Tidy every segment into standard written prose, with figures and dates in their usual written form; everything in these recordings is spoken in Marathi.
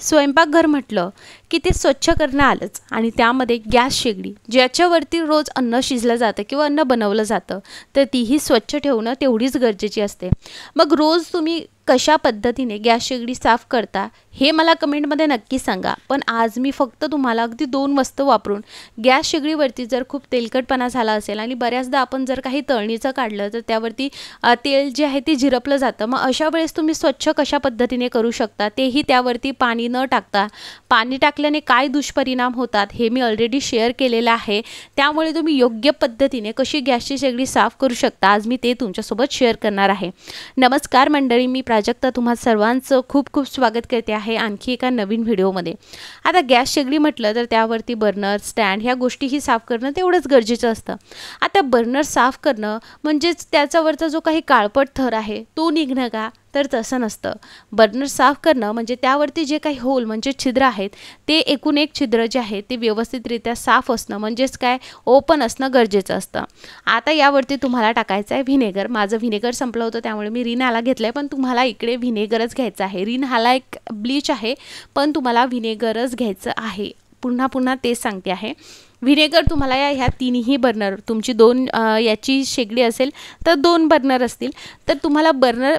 स्वयंपाकघर म्हटलं की ते स्वच्छ करणं आलंच आणि त्यामध्ये गॅस शेगडी ज्याच्यावरती रोज अन्न शिजलं जातं किंवा अन्न बनवलं जातं तर तीही स्वच्छ ठेवणं तेवढीच गरजेची असते. मग रोज तुम्ही कशा पद्धतीने गॅस शेगडी साफ करता हे मला कमेंटमध्ये नक्की सांगा. पण आज मी फक्त तुम्हाला अगदी 2 वस्तू वापरून गॅस शेगडीवरती जर खूप तेलकटपणा झाला असेल आणि बऱ्याचदा आपण जर काही तळणीचं काढलं तर त्यावरती तेल जे आहे ते झिरपलं जातं. मग अशा वेळेस तुम्ही स्वच्छ कशा पद्धतीने करू शकता तेही त्यावरती पाणी न टाकता. पाणी टाकल्याने काय दुष्परिणाम होतात हे मी ऑलरेडी शेअर केलेलं आहे. त्यामुळे तुम्ही योग्य पद्धतीने कशी गॅसची शेगडी साफ करू शकता आज मी ते तुमच्यासोबत शेअर करणार आहे. नमस्कार मंडळी, मी प्राजक्ता तुम्हा सर्वांचं खूप खूप स्वागत करते आहे आणखी एका नवीन व्हिडिओमध्ये. आता गॅस शेगडी म्हटलं तर त्यावरती बर्नर स्टँड ह्या गोष्टीही साफ करणं तेवढंच गरजेचं असतं. आता बर्नर साफ करणं म्हणजेच त्याच्यावरचा जो काही काळपट थर आहे तो निघणं का, तर तसं नसतं. बर्नर साफ करणं म्हणजे त्यावरती जे काही होल म्हणजे छिद्र आहेत ते एकूण एक छिद्र जे आहे ते व्यवस्थितरित्या साफ असणं म्हणजेच काय ओपन असणं गरजेचं असतं. आता यावरती तुम्हाला टाकायचं आहे व्हिनेगर. माझं व्हिनेगर संपलं होतं त्यामुळे मी रिन हाला घेतलं आहे, पण तुम्हाला इकडे व्हिनेगरच घ्यायचं आहे. रिन हाला एक ब्लीच आहे पण तुम्हाला व्हिनेगरच घ्यायचं आहे. पुन्हा पुन्हा तेच सांगते आहे. व्हिनेगर तुम्हाला ह्या तिन्ही बर्नर तुमची 2 याची शेगडी असेल तर 2 बर्नर असतील तर तुम्हाला बर्नर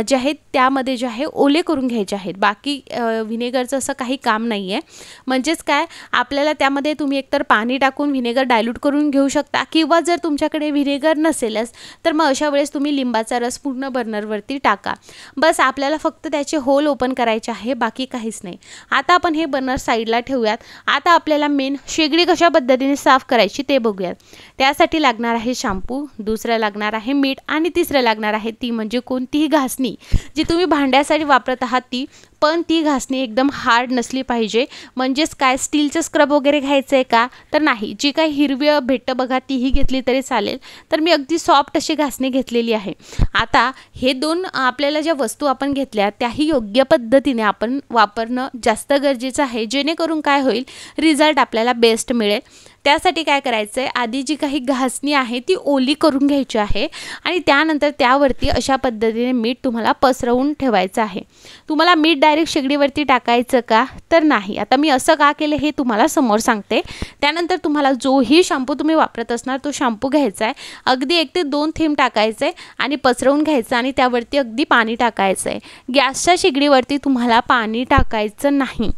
जे आहेत त्यामध्ये जे आहे ओले करून घ्यायचे आहेत. बाकी व्हिनेगरचं असं काही काम नाही आहे. म्हणजेच काय आपल्याला त्यामध्ये तुम्ही एकतर पाणी टाकून व्हिनेगर डायल्यूट करून घेऊ शकता किंवा जर तुमच्याकडे व्हिनेगर नसेलच तर मग अशा वेळेस तुम्ही लिंबाचा रस पूर्ण बर्नरवरती टाका. बस आपल्याला फक्त त्याचे होल ओपन करायचे आहे, बाकी काहीच नाही. आता आपण हे बर्नर साईडला ठेवूयात. आता आपल्याला मेन शेगडी कशा पद्धतीने साफ करायची ते बघूयात. त्यासाठी लागणार आहे शॅम्पू, दुसरं लागणार आहे मीठ आणि तिसरं लागणार आहे ती म्हणजे कोणतीही घासणी जी तुम्ही भांड्यासाठी वापरत आहात ती. पण ती घासणी एकदम हार्ड नसली पाहिजे. म्हणजेच काय स्टीलचं स्क्रब वगैरे घ्यायचं आहे का, तर नाही. जी काही हिरवी भेटतं बघा तीही घेतली तरी चालेल. तर मी अगदी सॉफ्ट अशी घासणी घेतलेली आहे. आता हे 2 आपल्याला ज्या वस्तू आपण घेतल्या त्याही योग्य पद्धतीने आपण वापरणं जास्त गरजेचं आहे, जेणेकरून काय होईल रिझल्ट आपल्याला बेस्ट मिळेल. त्यासाठी काय करायचं आहे, आधी जी काही घासणी आहे ती ओली करून घ्यायची आहे आणि त्यानंतर त्यावरती अशा पद्धतीने मीठ तुम्हाला पसरवून ठेवायचं आहे. तुम्हाला मीठ डायरेक्ट शेगडीवरती टाकायचं का, तर नाही. आता मी असं का केलं हे तुम्हाला समोर सांगते. त्यानंतर तुम्हाला जोही शॅम्पू तुम्ही वापरत असणार तो शॅम्पू घ्यायचा आहे. अगदी 1 ते 2 थेंब टाकायचे आणि पसरवून घ्यायचं आणि त्यावरती अगदी पाणी टाकायचं आहे. गॅसच्या शेगडीवरती तुम्हाला पाणी टाकायचं नाही.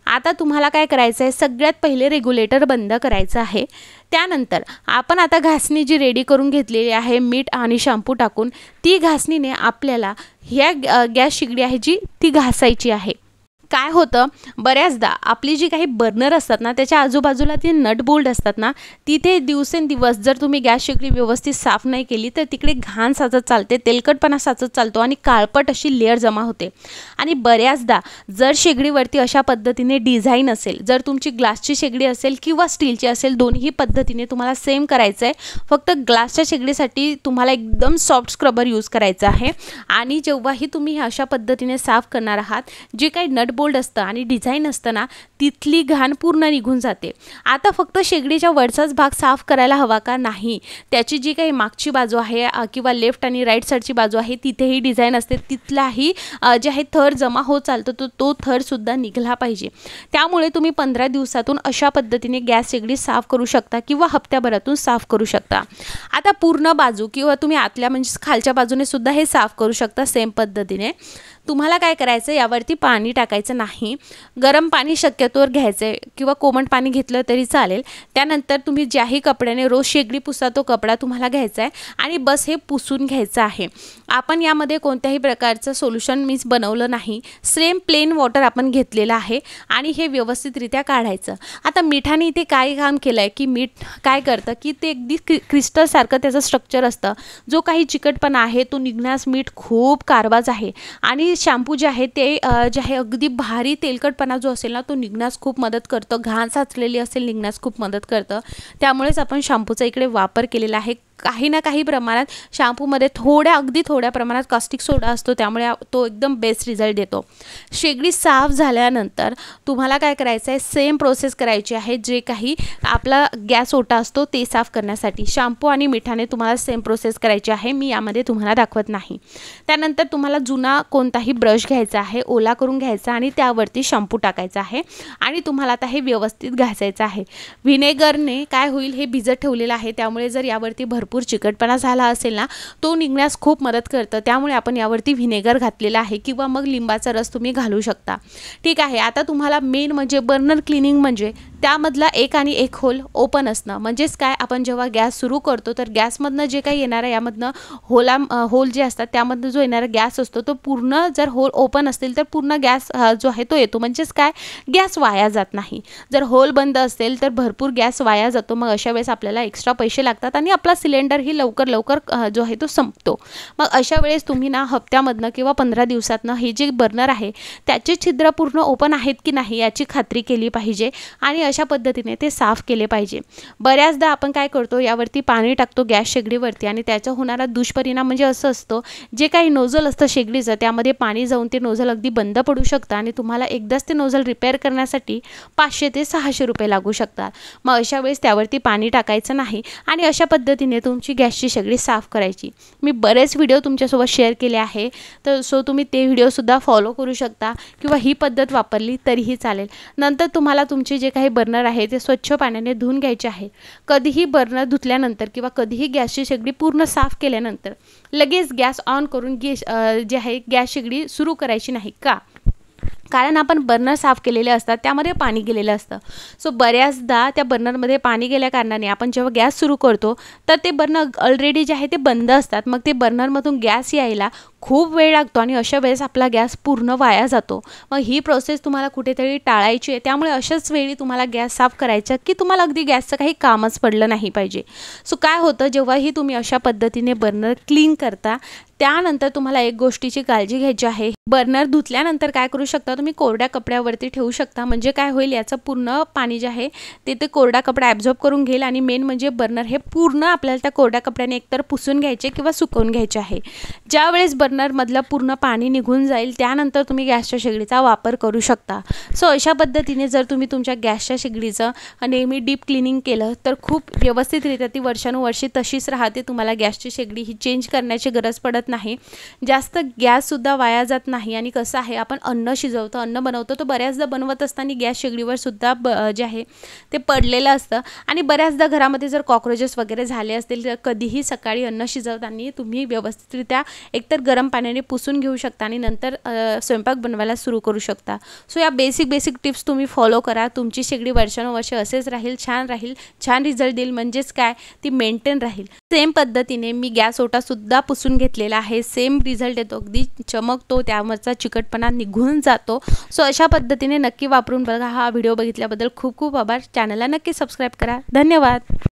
आता तुम्हाला काय करायचं आहे, सगळ्यात पहिले रेग्युलेटर बंद करायचं आहे. त्यानंतर आपण आता घासणी जी रेडी करून घेतलेली आहे मीठ आणि शॅम्पू टाकून ती घासणीने आपल्याला ह्या गॅस शेगडी आहे जी ती घासायची आहे. काय होतं बऱ्याचदा आपली जी काही बर्नर असतात ना त्याच्या आजूबाजूला ती नट बोल्ट असतात ना, तिथे दिवसेंदिवस जर तुम्ही गॅस शेगडी व्यवस्थित साफ नाही केली तर तिकडे घाण साचत चालते, तेलकटपणा साचत चालतो आणि काळपट अशी लेअर जमा होते. आणि बऱ्याचदा जर शेगडीवरती अशा पद्धतीने डिझाईन असेल, जर तुमची ग्लासची शेगडी असेल किंवा स्टीलची असेल, दोन्ही पद्धतीने तुम्हाला सेम करायचं आहे. फक्त ग्लासच्या शेगडीसाठी तुम्हाला एकदम सॉफ्ट स्क्रबर यूज करायचं आहे. आणि जेव्हाही तुम्ही अशा पद्धतीने साफ करणार आहात जे काही नट बोल्ट असतं आणि डिझाईन असतं ना तिथली घाण पूर्ण निघून जाते. आता फक्त शेगडीच्या वरचाच भाग साफ करायला हवा का, नाही. त्याची जी काही मागची बाजू आहे किंवा लेफ्ट आणि राईट साईडची बाजू आहे तिथेही डिझाईन असते, तिथलाही जे आहे थर जमा होत चालतो तो थरसुद्धा निघला पाहिजे. त्यामुळे तुम्ही 15 दिवसातून अशा पद्धतीने गॅस शेगडी साफ करू शकता किंवा हप्त्याभरातून साफ करू शकता. आता पूर्ण बाजू किंवा तुम्ही आतल्या म्हणजे खालच्या बाजूने सुद्धा हे साफ करू शकता सेम पद्धतीने. तुम्हाला काय करायचं, यावरती पाणी टाकायचं नाही. गरम पाणी शक्यतोवर घ्यायचं आहे किंवा कोमट पाणी घेतलं तरी चालेल. त्यानंतर तुम्ही ज्याही कपड्याने रोज शेगडी पुसा तो कपडा तुम्हाला घ्यायचा आहे आणि बस हे पुसून घ्यायचं आहे. आपण यामध्ये कोणत्याही प्रकारचं सोल्युशन मीच बनवलं नाही. सेम प्लेन वॉटर आपण घेतलेलं आहे आणि हे व्यवस्थितरित्या काढायचं. आता मिठाने इथे काय काम केलं आहे की मीठ काय करतं की ते अगदी क्रिस्टलसारखं त्याचं स्ट्रक्चर असतं. जो काही चिकटपणा आहे तो निघण्यास मीठ खूप कारवाच आहे. आणि शॅम्पू जे आहे ते जे आहे अगदी भारी तेलकटपणा जो असेल ना तो निघण्यास खूप मदत करतं. घाण साचलेली असेल निघण्यास खूप मदत करतं. त्यामुळेच आपण शॅम्पूचा इकडे वापर केलेला आहे. काही ना काही प्रमाणात शॅम्पूमध्ये अगदी थोड्या प्रमाणात कास्टिक सोडा असतो, त्यामुळे तो एकदम बेस्ट रिझल्ट देतो. शेगडी साफ झाल्यानंतर तुम्हाला काय करायचं आहे, सेम प्रोसेस करायची आहे जे काही आपला गॅस ओटा असतो ते साफ करण्यासाठी. शॅम्पू आणि मिठाने तुम्हाला सेम प्रोसेस करायची आहे, मी यामध्ये तुम्हाला दाखवत नाही. त्यानंतर तुम्हाला जुना कोणताही ब्रश घ्यायचा आहे, ओला करून घ्यायचा आणि त्यावरती शॅम्पू टाकायचा आहे आणि तुम्हाला आता हे व्यवस्थित घासायचं आहे. व्हिनेगरने काय होईल, हे भिजत ठेवलेलं आहे, त्यामुळे जर यावरती भरपूर चिकटपणा झाला असेल ना, तो निघण्यास खूप मदत करतं. त्यामुळे आपण यावरती व्हिनेगर घातलेला आहे किंवा मग लिंबाचा रस तुम्ही घालू शकता. ठीक आहे. आता तुम्हाला मेन म्हणजे बर्नर क्लिनिंग म्हणजे त्यामधला एक आणि एक होल ओपन असणं. म्हणजेच काय, आपण जेव्हा गॅस सुरू करतो तर गॅसमधनं जे काही येणारं यामधनं होल जे असतात त्यामधनं जो येणारा गॅस असतो तो पूर्ण, जर होल ओपन असतील तर पूर्ण गॅस जो आहे तो येतो. म्हणजेच काय, गॅस वाया जात नाही. जर होल बंद असेल तर भरपूर गॅस वाया जातो. मग अशा वेळेस आपल्याला एक्स्ट्रा पैसे लागतात आणि आपला सिलेंडरही लवकर जो आहे तो संपतो. मग अशा वेळेस तुम्ही ना हप्त्यामधनं किंवा 15 दिवसातनं हे जे बर्नर आहे त्याचे छिद्र पूर्ण ओपन आहेत की नाही याची खात्री केली पाहिजे आणि अशा पद्धतीने ते साफ केले पाहिजे. बऱ्याचदा आपण काय करतो, यावरती पाणी टाकतो गॅस शेगडीवरती आणि त्याचा होणारा दुष्परिणाम म्हणजे असं असतो, जे काही नोझल असतं शेगडीचं त्यामध्ये पाणी जाऊन ते नोझल अगदी बंद पडू शकतं आणि तुम्हाला एकदाच ते नोझल रिपेअर करण्यासाठी 500 ते 600 रुपये लागू शकतात. मग अशा वेळेस त्यावरती पाणी टाकायचं नाही आणि अशा पद्धतीने तुमची गॅसची शेगडी साफ करायची. मी बरेच व्हिडिओ तुमच्यासोबत शेअर केले आहे, तर तुम्ही ते व्हिडिओसुद्धा फॉलो करू शकता किंवा ही पद्धत वापरली तरीही चालेल. नंतर तुम्हाला तुमचे जे काही बर्नर आहे ते स्वच्छ पाण्याने धुवून घ्यायचे आहे. कधीही बर्नर धुतल्यानंतर किंवा कधीही गॅसची शेगडी पूर्ण साफ केल्यानंतर लगेच गॅस ऑन करून जे आहे गॅस शेगडी सुरू करायची नाही. कारण आपण बर्नर साफ केलेले असतात, त्यामध्ये पाणी गेलेलं असतं. सो बऱ्याचदा त्या बर्नरमध्ये पाणी गेल्या कारणाने आपण जेव्हा गॅस सुरू करतो तर ते बर्नर ऑलरेडी जे आहे ते बंद असतात. मग ते बर्नरमधून गॅस यायला खूप वेळ लागतो आणि अशा वेळेस आपला गॅस पूर्ण वाया जातो. मग ही प्रोसेस तुम्हाला कुठेतरी टाळायची आहे. त्यामुळे अशाच वेळी तुम्हाला गॅस साफ करायचा की तुम्हाला अगदी गॅसचं काही कामच पडलं नाही पाहिजे. सो काय होतं, जेव्हाही तुम्ही अशा पद्धतीने बर्नर क्लीन करता त्यानंतर तुम्हाला एक गोष्टीची काळजी घ्यायची आहे. बर्नर धुतल्यानंतर काय करू शकता, तुम्ही कोरड्या कपड्यावरती ठेवू शकता. म्हणजे काय होईल, याचं पूर्ण पाणी जे आहे ते कोरडा कपडा ॲब्झॉर्ब करून घेईल आणि मेन म्हणजे बर्नर हे पूर्ण आपल्याला त्या कोरड्या कपड्याने एकतर पुसून घ्यायचे किंवा सुकवून घ्यायचे आहे. ज्यावेळेस बर्नरमधलं पूर्ण पाणी निघून जाईल त्यानंतर तुम्ही गॅसच्या शेगडीचा वापर करू शकता. सो अशा पद्धतीने जर तुम्ही तुमच्या गॅसच्या शेगडीचं नेहमी डीप क्लिनिंग केलं तर खूप व्यवस्थितरित्या ती वर्षानुवर्षे तशीच राहते. तुम्हाला गॅसची शेगडी ही चेंज करण्याची गरज पडत नाही. जास्त गॅससुद्धा वाया जात नाही. आणि कसं आहे, आपण अन्न शिजवतो, अन्न बनवतो, तो बऱ्याचदा बनवत असताना गॅस शेगडीवर सुद्धा जे आहे ते पडलेलं असतं आणि बऱ्याचदा घरामध्ये जर कॉक्रोचेस वगैरे झाले असतील तर कधीही सकाळी अन्न शिजवताना तुम्ही व्यवस्थितरित्या एकतर गरम पाण्याने पुसून घेऊ शकता आणि नंतर स्वयंपाक बनवायला सुरू करू शकता. सो या बेसिक टिप्स तुम्ही फॉलो करा. तुमची शेगडी वर्षानुवर्ष असेच राहील, छान रिझल्ट देईल. म्हणजेच काय, ती मेंटेन राहील. सेम पद्धतीने मी गॅस ओटासुद्धा पुसून घेतलेला आहे. सेम रिझल्ट येतो, अगदी चमकतो, त्यावरचा चिकटपणा निघून जातो. सो अशा पद्धतीने नक्की वापरून बघा. हा व्हिडिओ बघितल्याबद्दल खूप खूप आभार. चॅनलला नक्की सबस्क्राईब करा. धन्यवाद.